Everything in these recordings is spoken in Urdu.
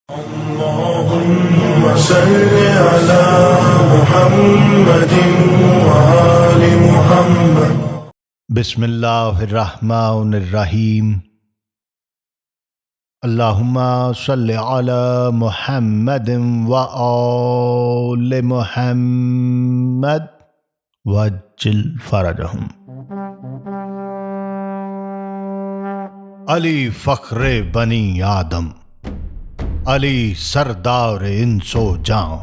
اللهم صل على محمد وآل محمد۔ بسم اللہ الرحمن الرحیم۔ اللہم صل علی محمد وآل محمد وعجل فرجہم۔ علی فخر بنی آدم، علی سردار انس و جاں،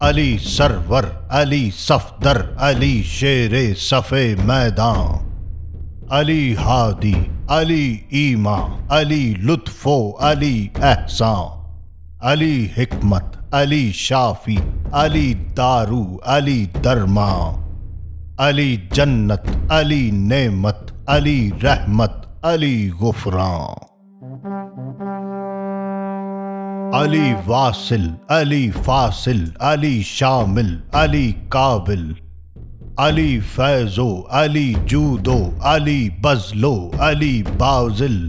علی سرور، علی صفدر، علی شیر صف میدان، علی ہادی، علی ایمان، علی لطف و علی احسان، علی حکمت، علی شافی، علی دارو، علی درمان، علی جنت، علی نعمت، علی رحمت، علی غفران، علی واصل، علی فاصل، علی شامل، علی قابل، علی فیضو، علی جودو، علی بذلو، علی باذل،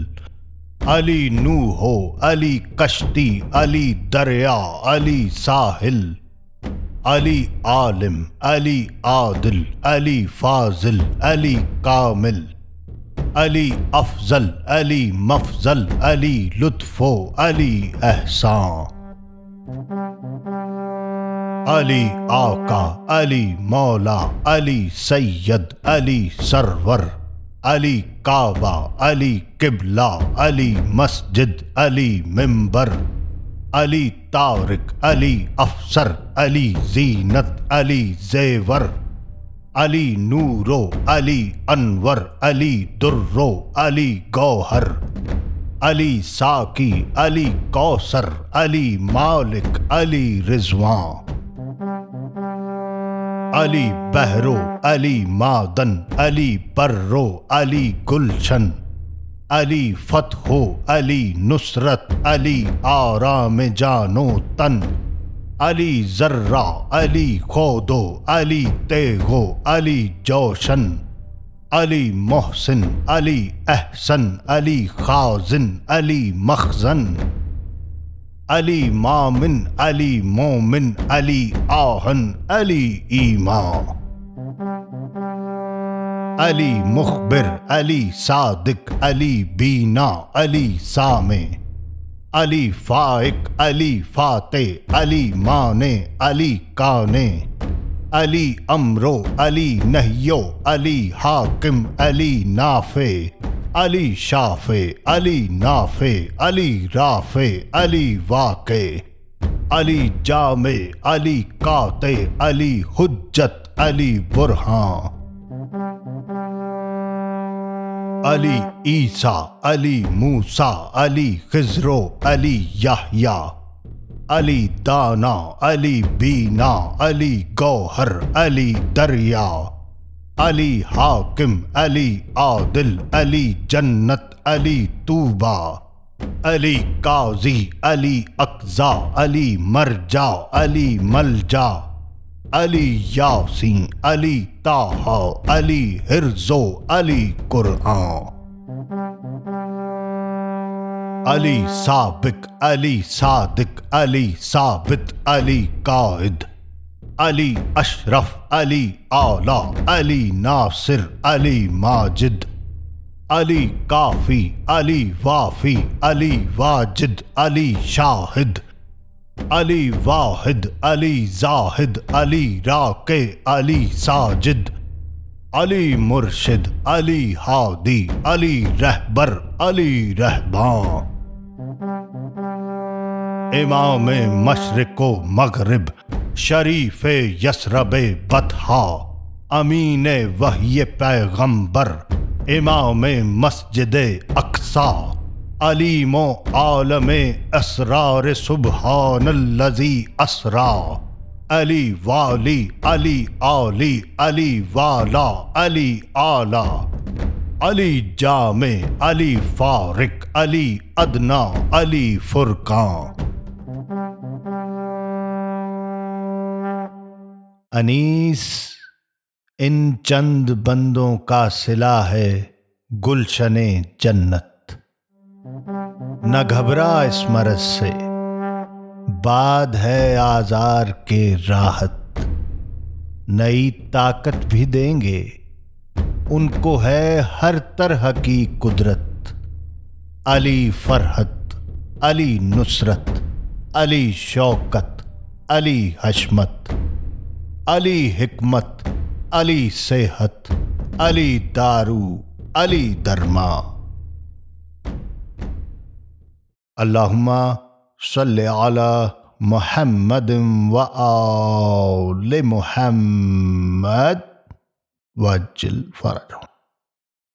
علی نوحو، علی کشتی، علی دریا، علی ساحل، علی عالم، علی عادل، علی فاضل، علی کامل، علی افضل، علی مفضل، علی لطف و علی احسان، علی آقا، علی مولا، علی سید، علی سرور، علی کعبہ، علی قبلہ، علی مسجد، علی منبر، علی طارق، علی افسر، علی زینت، علی زیور، علی نورو، علی انور، علی درو، علی گوہر، علی ساقی، علی کوثر، علی مالک، علی رضوان، علی بحرو، علی معدن، علی برو، علی گلشن، علی فتح، علی نصرت، علی آرام جان و تن، علی ذرہ، علی خودو، علی تیغو، علی جوشن، علی محسن، علی احسن، علی خازن، علی مخزن، علی مامن، علی مومن، علی آہن، علی ایمان، علی مخبر، علی صادق، علی بینا، علی سامع، علی فائق، علی فاتح، علی مانع، علی قانع، علی امرو، علی نہیو، علی حاکم، علی نافع، علی شافع، علی نافع، علی رافع، علی واقع، علی جامع، علی قاطع، علی حجت، علی برہان، علی عیسیٰ، علی موسیٰ، علی خضر، علی یحییٰ، علی دانا، علی بینا، علی گوہر، علی دریا، علی حاکم، علی عادل، علی جنت، علی طوبیٰ، علی قاضی، علی اقضا، علی مرجع، علی ملجا، علی یاسین، علی طٰہٰ، علی حرزو، علی قرآن، علی سابق، علی صادق، علی ثابت، علی قائد، علی اشرف، علی اعلیٰ، علی ناصر، علی ماجد، علی کافی، علی وافی، علی واجد، علی شاہد، علی واحد، علی زاہد، علی راکع، علی ساجد، علی مرشد، علی ہادی، علی رہبر، علی رہبان، امام مشرق و مغرب، شریف یثرب بطحا، امین وحی پیغمبر، امام مسجد اقصیٰ، علیم و عالم اسرار سبحان الذی اسریٰ، علی والی، علی عالی، علی والا، علی اعلیٰ، علی جامع، علی فارق، علی ادنیٰ، علی فرقان، انیس ان چند بندوں کا صلہ ہے گلشن جنت، نہ گھبرا اس مرض سے بعد ہے آزار کے راحت، نئی طاقت بھی دیں گے، ان کو ہے ہر طرح کی قدرت۔ علی فرحت، علی نصرت، علی شوکت، علی حشمت، علی حکمت، علی صحت، علی دارو، علی درما۔ اللہم صلی علی محمد و آل محمد وعجل فرجهم۔